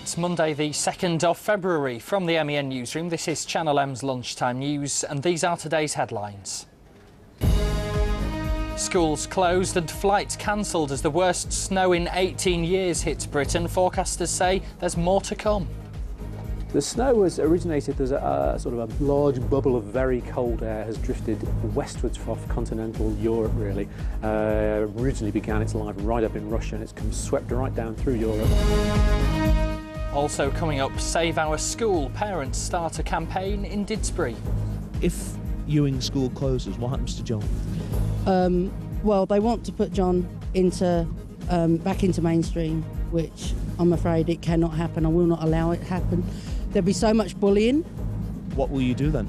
It's Monday the 2nd of February. From the MEN newsroom, this is Channel M's Lunchtime News, and these are today's headlines. Schools closed and flights cancelled as the worst snow in 18 years hits Britain. Forecasters say there's more to come. The snow was originated as a sort of a large bubble of very cold air has drifted westwards from continental Europe, really. Originally began its life right up in Russia and it's come swept right down through Europe. Also coming up, Save Our School. Parents start a campaign in Didsbury. If Ewing School closes, what happens to John? Well, they want to put John back into mainstream, which I'm afraid it cannot happen. I will not allow it to happen. There'll be so much bullying. What will you do then?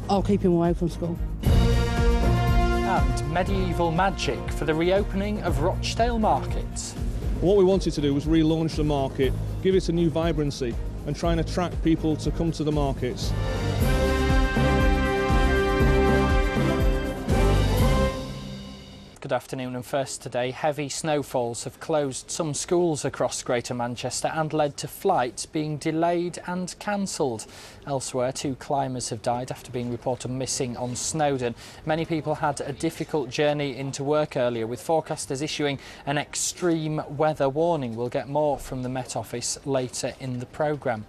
I'll keep him away from school. And medieval magic for the reopening of Rochdale Market. What we wanted to do was relaunch the market, give it a new vibrancy and try and attract people to come to the markets. Good afternoon, and first today, heavy snowfalls have closed some schools across Greater Manchester and led to flights being delayed and cancelled. Elsewhere, 2 climbers have died after being reported missing on Snowdon. Many people had a difficult journey into work earlier, with forecasters issuing an extreme weather warning. We'll get more from the Met Office later in the programme.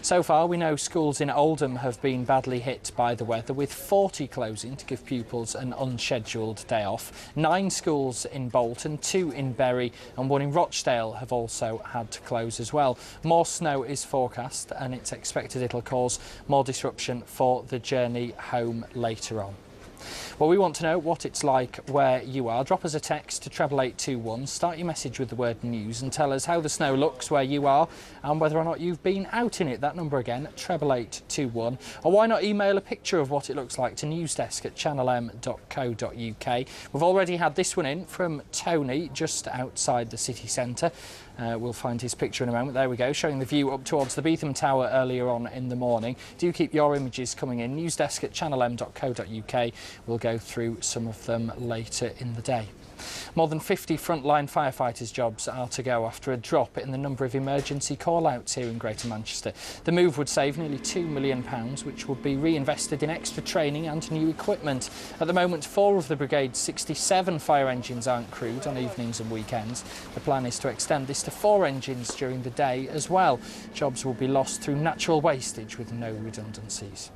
So far, we know schools in Oldham have been badly hit by the weather, with 40 closing to give pupils an unscheduled day off. 9 schools in Bolton, 2 in Bury and 1 in Rochdale have also had to close as well. More snow is forecast and it's expected it'll cause more disruption for the journey home later on. Well, we want to know what it's like where you are. Drop us a text to 88821, start your message with the word news and tell us how the snow looks where you are and whether or not you've been out in it. That number again, 88821. Or why not email a picture of what it looks like to newsdesk@channelm.co.uk. We've already had this one in from Tony just outside the city centre. We'll find his picture in a moment. There we go, showing the view up towards the Beetham Tower earlier on in the morning. Do keep your images coming in. newsdesk@channelm.co.uk. We'll go through some of them later in the day. More than 50 frontline firefighters' jobs are to go after a drop in the number of emergency call-outs here in Greater Manchester. The move would save nearly £2 million, which would be reinvested in extra training and new equipment. At the moment, 4 of the brigade's 67 fire engines aren't crewed on evenings and weekends. The plan is to extend this to 4 engines during the day as well. Jobs will be lost through natural wastage with no redundancies.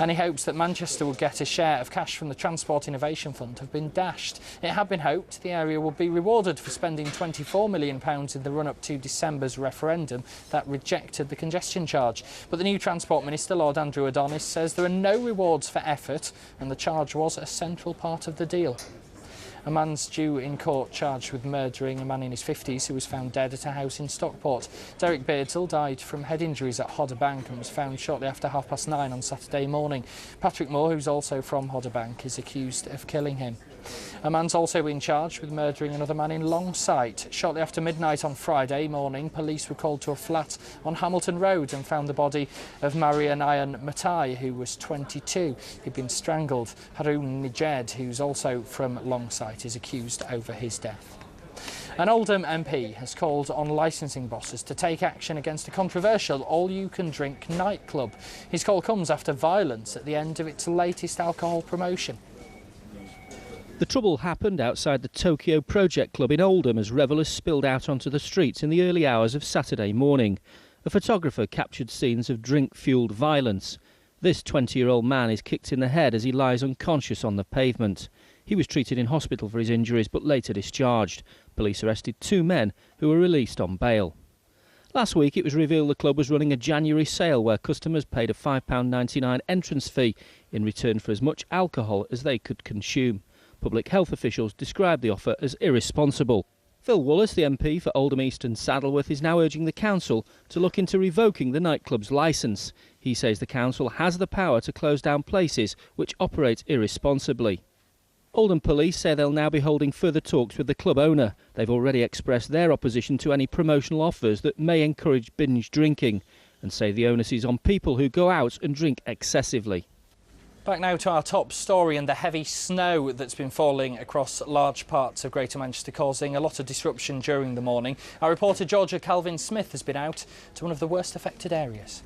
Any hopes that Manchester will get a share of cash from the Transport Innovation Fund have been dashed. It had been hoped the area would be rewarded for spending £24 million in the run-up to December's referendum that rejected the congestion charge. But the new Transport Minister, Lord Andrew Adonis, says there are no rewards for effort and the charge was a central part of the deal. A man's due in court charged with murdering a man in his 50s who was found dead at a house in Stockport. Derek Beardsall died from head injuries at Hodder Bank and was found shortly after 9:30 on Saturday morning. Patrick Moore, who's also from Hodder Bank, is accused of killing him. A man's also been charged with murdering another man in Longsight. Shortly after midnight on Friday morning, police were called to a flat on Hamilton Road and found the body of Marian Ayan Matai, who was 22. He'd been strangled. Haroon Nijed, who's also from Longsight, is accused over his death. An Oldham MP has called on licensing bosses to take action against a controversial all-you-can-drink nightclub. His call comes after violence at the end of its latest alcohol promotion. The trouble happened outside the Tokyo Project Club in Oldham as revellers spilled out onto the streets in the early hours of Saturday morning. A photographer captured scenes of drink-fuelled violence. This 20-year-old man is kicked in the head as he lies unconscious on the pavement. He was treated in hospital for his injuries but later discharged. Police arrested 2 men who were released on bail. Last week it was revealed the club was running a January sale where customers paid a £5.99 entrance fee in return for as much alcohol as they could consume. Public health officials described the offer as irresponsible. Phil Wallace, the MP for Oldham East and Saddleworth, is now urging the council to look into revoking the nightclub's licence. He says the council has the power to close down places which operate irresponsibly. Oldham Police say they'll now be holding further talks with the club owner. They've already expressed their opposition to any promotional offers that may encourage binge drinking and say the onus is on people who go out and drink excessively. Back now to our top story and the heavy snow that's been falling across large parts of Greater Manchester, causing a lot of disruption during the morning. Our reporter Georgia Calvin-Smith has been out to one of the worst affected areas.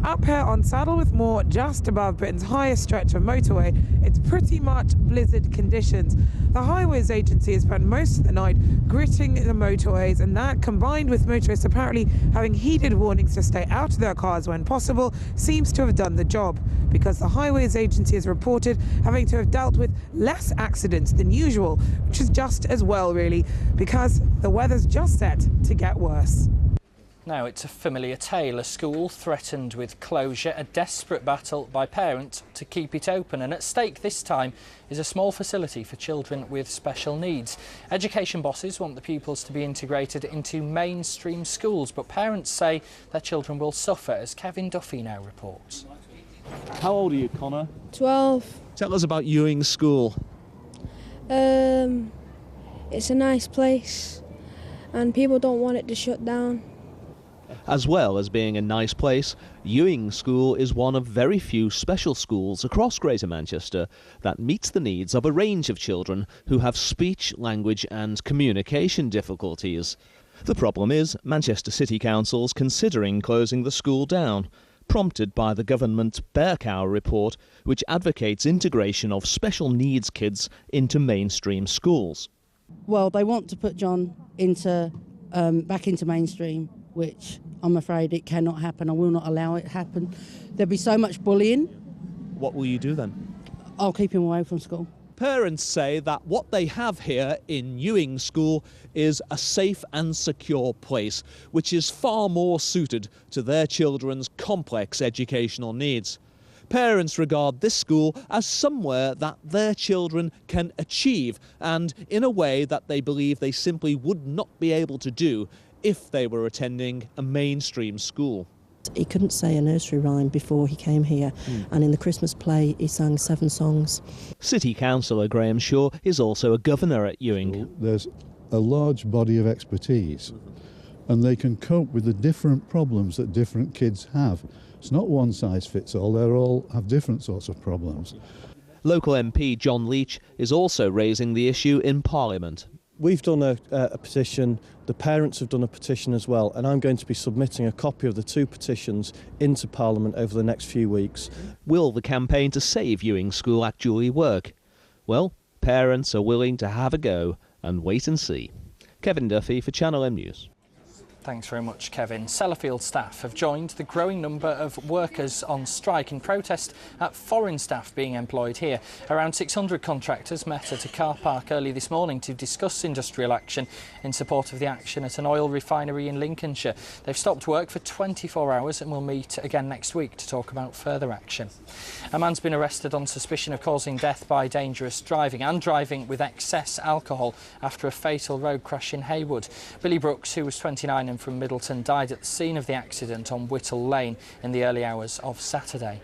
Up here on Saddleworth Moor, just above Britain's highest stretch of motorway, it's pretty much blizzard conditions. The Highways Agency has spent most of the night gritting the motorways, and that, combined with motorists apparently having heeded warnings to stay out of their cars when possible, seems to have done the job, because the Highways Agency has reported having to have dealt with less accidents than usual, which is just as well really, because the weather's just set to get worse. Now it's a familiar tale, a school threatened with closure, a desperate battle by parents to keep it open, and at stake this time is a small facility for children with special needs. Education bosses want the pupils to be integrated into mainstream schools, but parents say their children will suffer, as Kevin Duffy now reports. How old are you, Connor? 12. Tell us about Ewing School. It's a nice place and people don't want it to shut down. As well as being a nice place, Ewing School is one of very few special schools across Greater Manchester that meets the needs of a range of children who have speech, language and communication difficulties. The problem is Manchester City Council's considering closing the school down, prompted by the government Bear Cow report, which advocates integration of special needs kids into mainstream schools. Well, they want to put John into back into mainstream, which I'm afraid it cannot happen. I will not allow it to happen. There'll be so much bullying. What will you do then? I'll keep him away from school. Parents say that what they have here in Ewing School is a safe and secure place, which is far more suited to their children's complex educational needs. Parents regard this school as somewhere that their children can achieve, and in a way that they believe they simply would not be able to do if they were attending a mainstream school. He couldn't say a nursery rhyme before he came here, and in the Christmas play he sang 7 songs. City Councillor Graham Shaw is also a governor at Ewing. There's a large body of expertise and they can cope with the different problems that different kids have. It's not one size fits all, they all have different sorts of problems. Local MP John Leach is also raising the issue in Parliament. We've done a petition, the parents have done a petition as well, and I'm going to be submitting a copy of the 2 petitions into Parliament over the next few weeks. Will the campaign to save Ewing School actually work? Well, parents are willing to have a go and wait and see. Kevin Duffy for Channel M News. Thanks very much, Kevin. Sellafield staff have joined the growing number of workers on strike in protest at foreign staff being employed here. Around 600 contractors met at a car park early this morning to discuss industrial action in support of the action at an oil refinery in Lincolnshire. They've stopped work for 24 hours and will meet again next week to talk about further action. A man's been arrested on suspicion of causing death by dangerous driving and driving with excess alcohol after a fatal road crash in Haywood. Billy Brooks, who was 29 and from Middleton, died at the scene of the accident on Whittle Lane in the early hours of Saturday.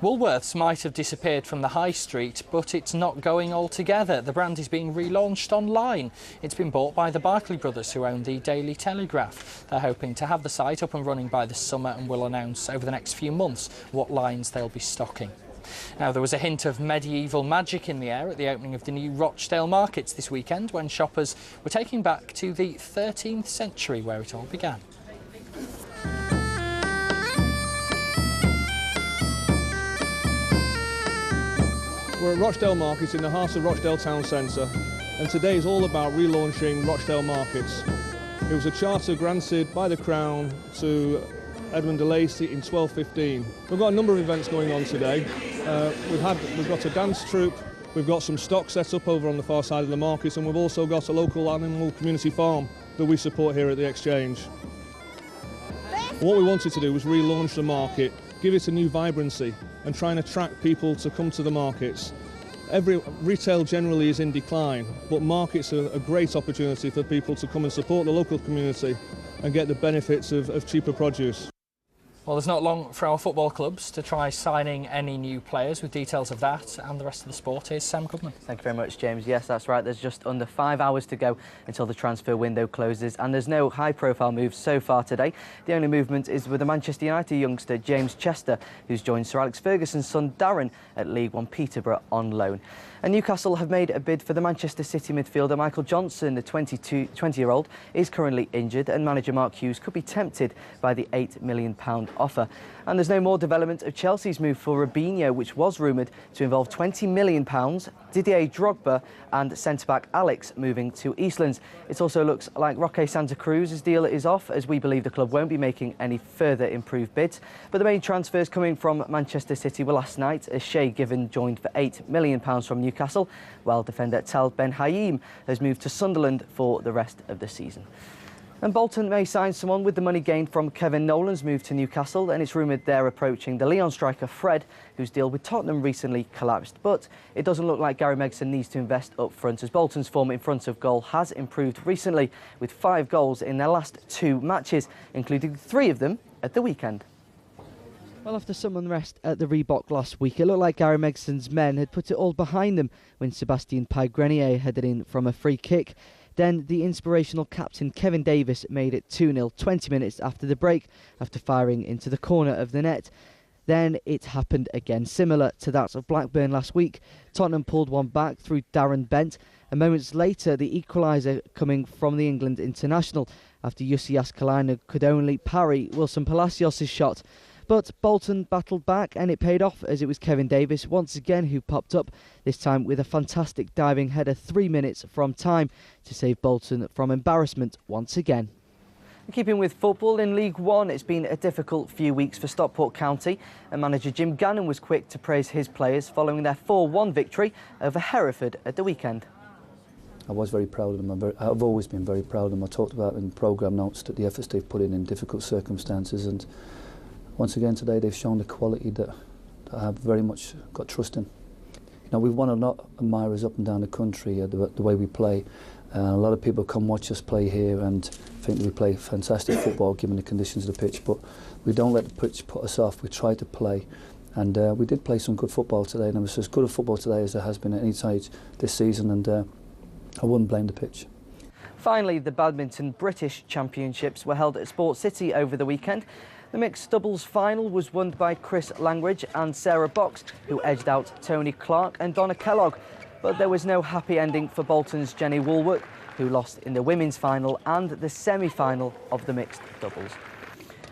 Woolworths might have disappeared from the high street, but it's not going altogether. The brand is being relaunched online. It's been bought by the Barclay brothers, who own the Daily Telegraph. They're hoping to have the site up and running by the summer and will announce over the next few months what lines they'll be stocking. Now, there was a hint of medieval magic in the air at the opening of the new Rochdale markets this weekend, when shoppers were taken back to the 13th century where it all began. We're at Rochdale Markets in the heart of Rochdale Town Centre, and today is all about relaunching Rochdale Markets. It was a charter granted by the Crown to Edmund de Lacy in 1215. We've got a number of events going on today. We've got a dance troupe, we've got some stock set up over on the far side of the market, and we've also got a local animal community farm that we support here at the Exchange. What we wanted to do was relaunch the market, give it a new vibrancy and try and attract people to come to the markets. Retail generally is in decline, but markets are a great opportunity for people to come and support the local community and get the benefits of cheaper produce. Well, there's not long for our football clubs to try signing any new players. With details of that and the rest of the sport, here's Sam Goodman. Thank you very much, James. Yes, that's right. There's just under 5 hours to go until the transfer window closes, and there's no high-profile moves so far today. The only movement is with the Manchester United youngster James Chester, who's joined Sir Alex Ferguson's son Darren at League One Peterborough on loan. And Newcastle have made a bid for the Manchester City midfielder Michael Johnson. The 20-year-old is currently injured, and manager Mark Hughes could be tempted by the £8 million offer. And there's no more development of Chelsea's move for Robinho, which was rumoured to involve £20 million, Didier Drogba and centre-back Alex moving to Eastlands. It also looks like Roque Santa Cruz's deal is off, as we believe the club won't be making any further improved bids. But the main transfers coming from Manchester City were last night, as Shay Given joined for £8 million from Newcastle, while defender Tal Ben Haim has moved to Sunderland for the rest of the season. And Bolton may sign someone with the money gained from Kevin Nolan's move to Newcastle, and it's rumoured they're approaching the Lyon striker Fred, whose deal with Tottenham recently collapsed. But it doesn't look like Gary Megson needs to invest up front, as Bolton's form in front of goal has improved recently, with 5 goals in their last 2 matches, including 3 of them at the weekend. Well, after some unrest at the Reebok last week, it looked like Gary Megson's men had put it all behind them when Sébastien Pie-Grenier headed in from a free kick. Then the inspirational captain Kevin Davis made it 2-0 20 minutes after the break, after firing into the corner of the net. Then it happened again, similar to that of Blackburn last week. Tottenham pulled one back through Darren Bent, and moments later the equaliser coming from the England international, after Jussi Jääskeläinen could only parry Wilson Palacios' shot. But Bolton battled back, and it paid off, as it was Kevin Davis once again who popped up, this time with a fantastic diving header 3 minutes from time to save Bolton from embarrassment once again. Keeping with football, in League One, it's been a difficult few weeks for Stockport County, and manager Jim Gannon was quick to praise his players following their 4-1 victory over Hereford at the weekend. I was very proud of them. I've always been very proud of them. I talked about in programme notes that the efforts they've put in difficult circumstances, and once again today they've shown the quality that I have very much got trust in. You know, we've won a lot of admirers up and down the country, the way we play. A lot of people come watch us play here and think we play fantastic football given the conditions of the pitch, but we don't let the pitch put us off. We try to play, and we did play some good football today, and it was as good a football today as there has been at any stage this season, and I wouldn't blame the pitch. Finally, the Badminton British Championships were held at Sport City over the weekend. The mixed doubles final was won by Chris Langridge and Sarah Box, who edged out Tony Clark and Donna Kellogg. But there was no happy ending for Bolton's Jenny Woolworth, who lost in the women's final and the semi-final of the mixed doubles.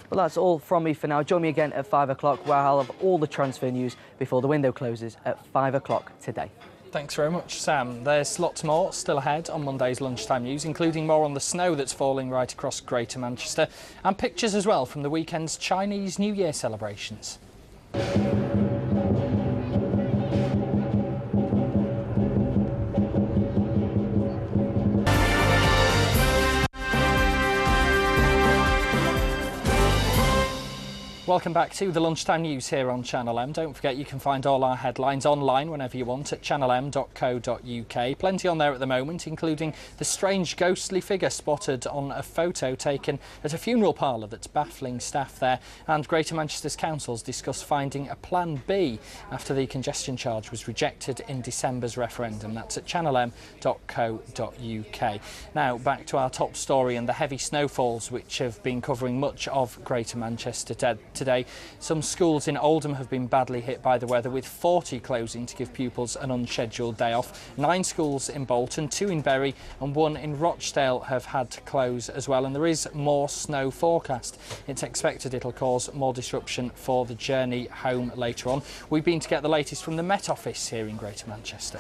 Well, that's all from me for now. Join me again at 5 o'clock, where I'll have all the transfer news before the window closes at 5 o'clock today. Thanks very much, Sam. There's lots more still ahead on Monday's Lunchtime News, including more on the snow that's falling right across Greater Manchester, and pictures as well from the weekend's Chinese New Year celebrations. Welcome back to the Lunchtime News here on Channel M. Don't forget you can find all our headlines online whenever you want at channelm.co.uk. Plenty on there at the moment, including the strange ghostly figure spotted on a photo taken at a funeral parlour that's baffling staff there, and Greater Manchester's councils discuss finding a plan B after the congestion charge was rejected in December's referendum. That's at channelm.co.uk. Now back to our top story and the heavy snowfalls which have been covering much of Greater Manchester today. Some schools in Oldham have been badly hit by the weather, with 40 closing to give pupils an unscheduled day off. 9 schools in Bolton, 2 in Bury and 1 in Rochdale have had to close as well, and there is more snow forecast. It's expected it'll cause more disruption for the journey home later on. We've been to get the latest from the Met Office here in Greater Manchester.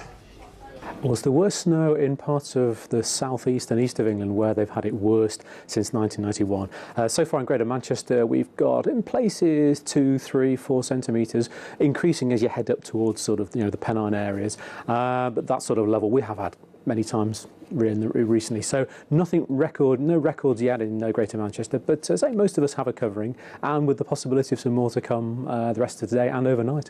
Well, it's the worst snow in parts of the southeast and east of England, where they've had it worst since 1991. So far in Greater Manchester, we've got in places 2, 3, 4 centimetres, increasing as you head up towards sort of, you know, the Pennine areas. But that sort of level we have had many times recently. So no records yet in Greater Manchester, but as I say, most of us have a covering, and with the possibility of some more to come the rest of the day and overnight.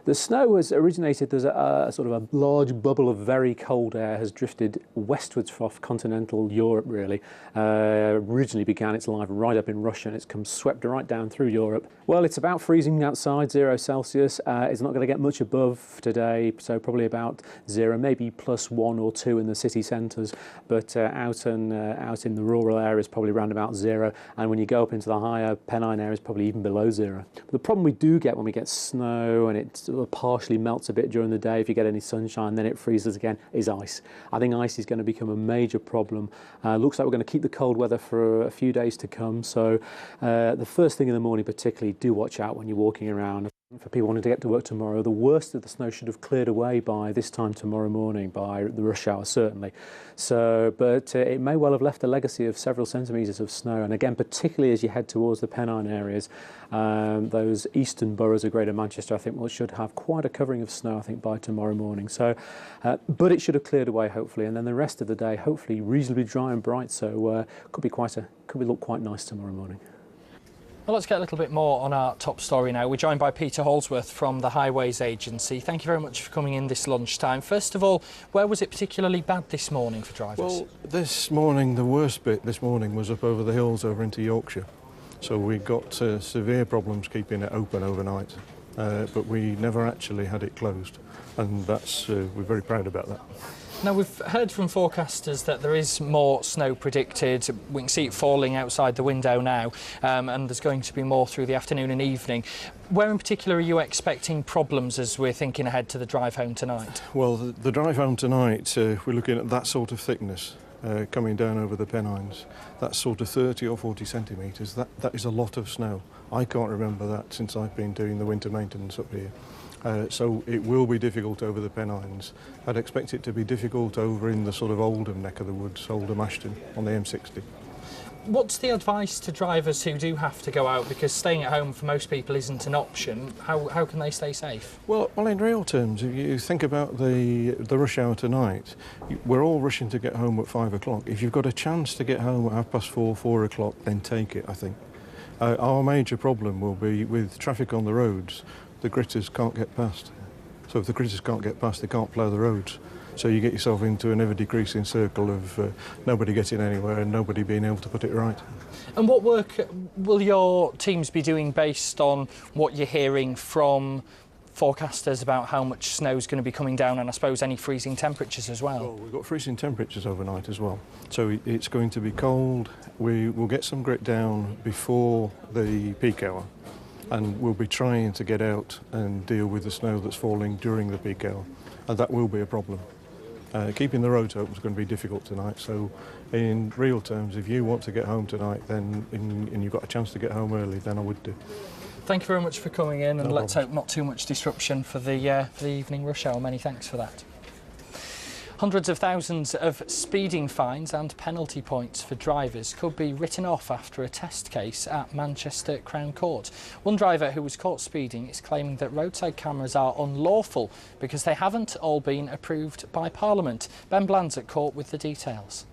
The snow has originated, there's a sort of a large bubble of very cold air has drifted westwards from continental Europe really. Originally began its life right up in Russia and it's come swept right down through Europe. Well, it's about freezing outside, 0 Celsius. It's not going to get much above today, so probably about 0, maybe +1 or 2 in the city centres, but out in the rural areas probably around about 0, and when you go up into the higher Pennine areas probably even below 0. But the problem we do get when we get snow and it sort of partially melts a bit during the day, if you get any sunshine, then it freezes again, is ice. I think ice is going to become a major problem. Looks like we're going to keep the cold weather for a few days to come, so the first thing in the morning particularly, do watch out when you're walking around. For people wanting to get to work tomorrow, the worst of the snow should have cleared away by this time tomorrow morning, by the rush hour certainly. So, but it may well have left a legacy of several centimetres of snow, and again, particularly as you head towards the Pennine areas, those eastern boroughs of Greater Manchester, I think, should have quite a covering of snow, I think, by tomorrow morning. So, but it should have cleared away hopefully, and then the rest of the day hopefully reasonably dry and bright. So, could look quite nice tomorrow morning. Well, let's get a little bit more on our top story now. We're joined by Peter Holsworth from the Highways Agency. Thank you very much for coming in this lunchtime. First of all, where was it particularly bad this morning for drivers? Well, this morning, the worst bit this morning was up over the hills over into Yorkshire. So we got severe problems keeping it open overnight, but we never actually had it closed. And that's we're very proud about that. Now, we've heard from forecasters that there is more snow predicted. We can see it falling outside the window now, and there's going to be more through the afternoon and evening. Where in particular are you expecting problems as we're thinking ahead to the drive home tonight? Well, the drive home tonight, we're looking at that sort of thickness coming down over the Pennines. That's sort of 30 or 40 centimetres. That is a lot of snow. I can't remember that since I've been doing the winter maintenance up here. So it will be difficult over the Pennines. I'd expect it to be difficult over in the sort of Oldham neck of the woods, Oldham Ashton on the M60. What's the advice to drivers who do have to go out, because staying at home for most people isn't an option? How can they stay safe? Well, in real terms, if you think about the rush hour tonight, we're all rushing to get home at 5 o'clock. If you've got a chance to get home at 4:30, 4 o'clock, then take it, I think. Our major problem will be with traffic on the roads. The gritters can't get past. So if the gritters can't get past, they can't plough the roads. So you get yourself into an ever-decreasing circle of nobody getting anywhere and nobody being able to put it right. And what work will your teams be doing based on what you're hearing from forecasters about how much snow is going to be coming down, and I suppose any freezing temperatures as well? Well, we've got freezing temperatures overnight as well. So it's going to be cold. We will get some grit down before the peak hour, and we'll be trying to get out and deal with the snow that's falling during the peak hour, and that will be a problem. Keeping the roads open is going to be difficult tonight, so in real terms, if you want to get home tonight then and you've got a chance to get home early, then I would do. Thank you very much for coming in, and No let's problem. hope not too much disruption for the evening rush hour. Many thanks for that. Hundreds of thousands of speeding fines and penalty points for drivers could be written off after a test case at Manchester Crown Court. One driver who was caught speeding is claiming that roadside cameras are unlawful because they haven't all been approved by Parliament. Ben Bland's at court with the details.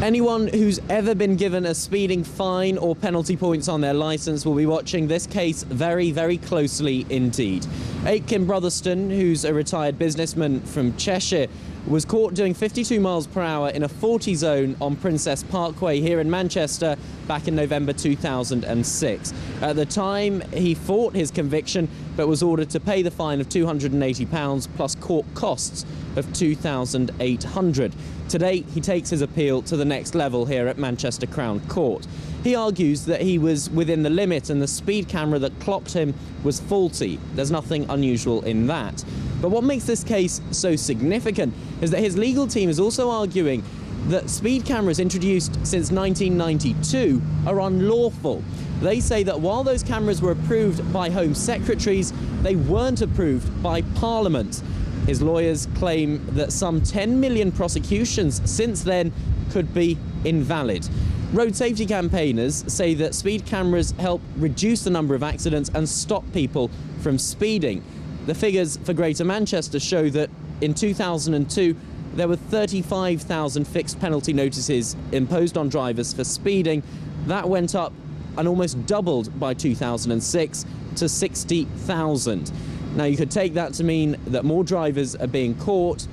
Anyone who's ever been given a speeding fine or penalty points on their licence will be watching this case very, very closely indeed. Aitken Brotherston, who's a retired businessman from Cheshire, was caught doing 52 miles per hour in a 40 zone on Princess Parkway here in Manchester back in November 2006. At the time, he fought his conviction but was ordered to pay the fine of £280 plus court costs of £2,800. Today, he takes his appeal to the next level here at Manchester Crown Court. He argues that he was within the limit and the speed camera that clocked him was faulty. There's nothing unusual in that. But what makes this case so significant is that his legal team is also arguing that speed cameras introduced since 1992 are unlawful. They say that while those cameras were approved by Home Secretaries, they weren't approved by Parliament. His lawyers claim that some 10 million prosecutions since then could be invalid. Road safety campaigners say that speed cameras help reduce the number of accidents and stop people from speeding. The figures for Greater Manchester show that in 2002 there were 35,000 fixed penalty notices imposed on drivers for speeding. That went up and almost doubled by 2006 to 60,000. Now, you could take that to mean that more drivers are being caught,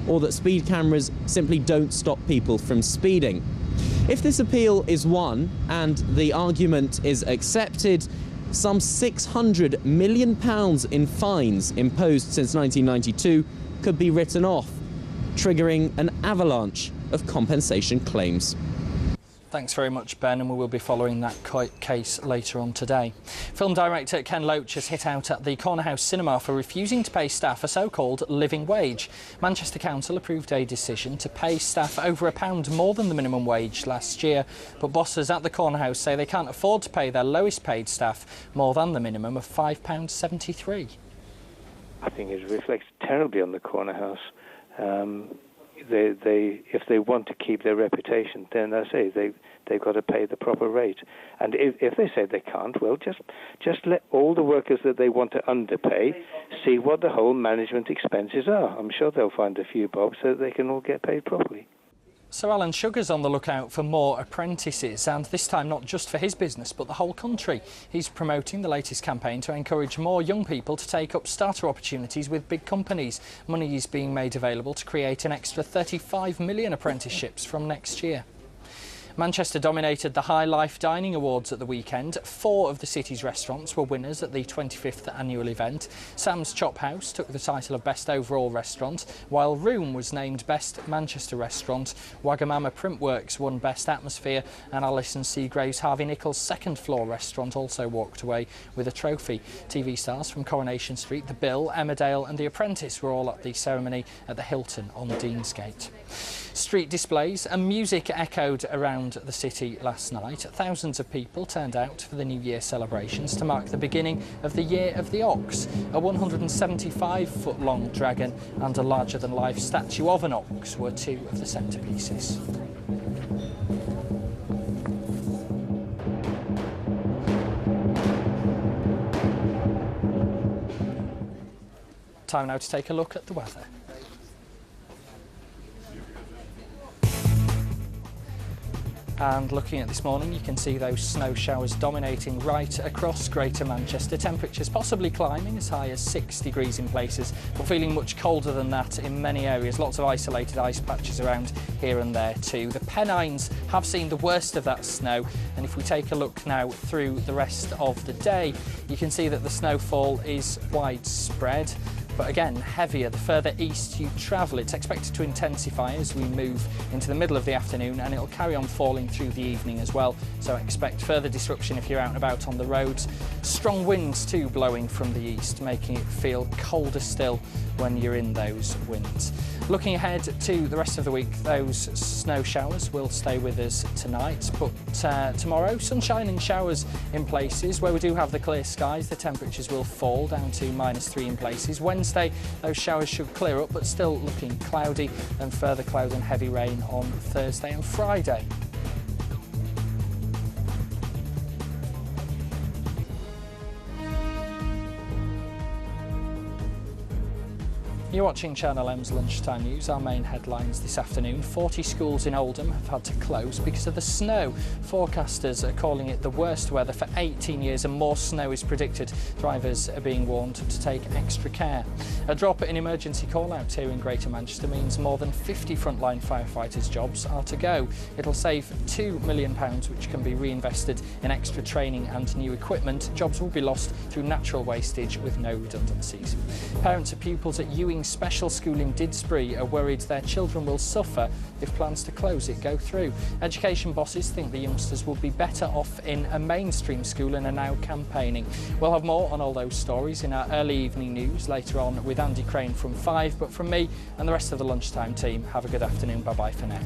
or that speed cameras simply don't stop people from speeding. If this appeal is won and the argument is accepted, some £600 million in fines imposed since 1992 could be written off, triggering an avalanche of compensation claims. Thanks very much, Ben, and we will be following that case later on today. Film director Ken Loach has hit out at the Corner House Cinema for refusing to pay staff a so-called living wage. Manchester Council approved a decision to pay staff over £1 more than the minimum wage last year, but bosses at the Corner House say they can't afford to pay their lowest paid staff more than the minimum of £5.73. I think it reflects terribly on the Corner House. If they want to keep their reputation, then I say they've got to pay the proper rate. And if they say they can't, well, just let all the workers that they want to underpay see what the whole management expenses are. I'm sure they'll find a few bob so that they can all get paid properly. So Alan Sugar's on the lookout for more apprentices, and this time not just for his business but the whole country. He's promoting the latest campaign to encourage more young people to take up starter opportunities with big companies. Money is being made available to create an extra 35 million apprenticeships from next year. Manchester dominated the High Life Dining Awards at the weekend. 4 of the city's restaurants were winners at the 25th annual event. Sam's Chop House took the title of Best Overall Restaurant, while Room was named Best Manchester Restaurant. Wagamama Printworks won Best Atmosphere, and Alison Seagrave's Harvey Nichols' second floor restaurant also walked away with a trophy. TV stars from Coronation Street, The Bill, Emmerdale and The Apprentice were all at the ceremony at the Hilton on Deansgate. Street displays and music echoed around the city last night. Thousands of people turned out for the New Year celebrations to mark the beginning of the Year of the Ox. A 175-foot-long dragon and a larger-than-life statue of an ox were 2 of the centrepieces. Time now to take a look at the weather. And looking at this morning, you can see those snow showers dominating right across Greater Manchester. Temperatures possibly climbing as high as 6 degrees in places, but feeling much colder than that in many areas. Lots of isolated ice patches around here and there too. The Pennines have seen the worst of that snow, and if we take a look now through the rest of the day, you can see that the snowfall is widespread. But again, heavier the further east you travel. It's expected to intensify as we move into the middle of the afternoon, and it'll carry on falling through the evening as well. So expect further disruption if you're out and about on the roads. Strong winds too blowing from the east, making it feel colder still when you're in those winds. Looking ahead to the rest of the week, those snow showers will stay with us tonight, but tomorrow, sunshine and showers in places. Where we do have the clear skies, the temperatures will fall down to -3 in places. Wednesday, those showers should clear up, but still looking cloudy, and further cloud and heavy rain on Thursday and Friday. You're watching Channel M's Lunchtime News. Our main headlines this afternoon: 40 schools in Oldham have had to close because of the snow. Forecasters are calling it the worst weather for 18 years, and more snow is predicted. Drivers are being warned to take extra care. A drop in emergency call-outs here in Greater Manchester means more than 50 frontline firefighters' jobs are to go. It'll save £2 million, which can be reinvested in extra training and new equipment. Jobs will be lost through natural wastage with no redundancies. Parents of pupils at Ewing Special School in Didsbury are worried their children will suffer if plans to close it go through. Education bosses think the youngsters will be better off in a mainstream school and are now campaigning. We'll have more on all those stories in our early evening news later on with Andy Crane from 5, but from me and the rest of the Lunchtime team, have a good afternoon. Bye bye for now.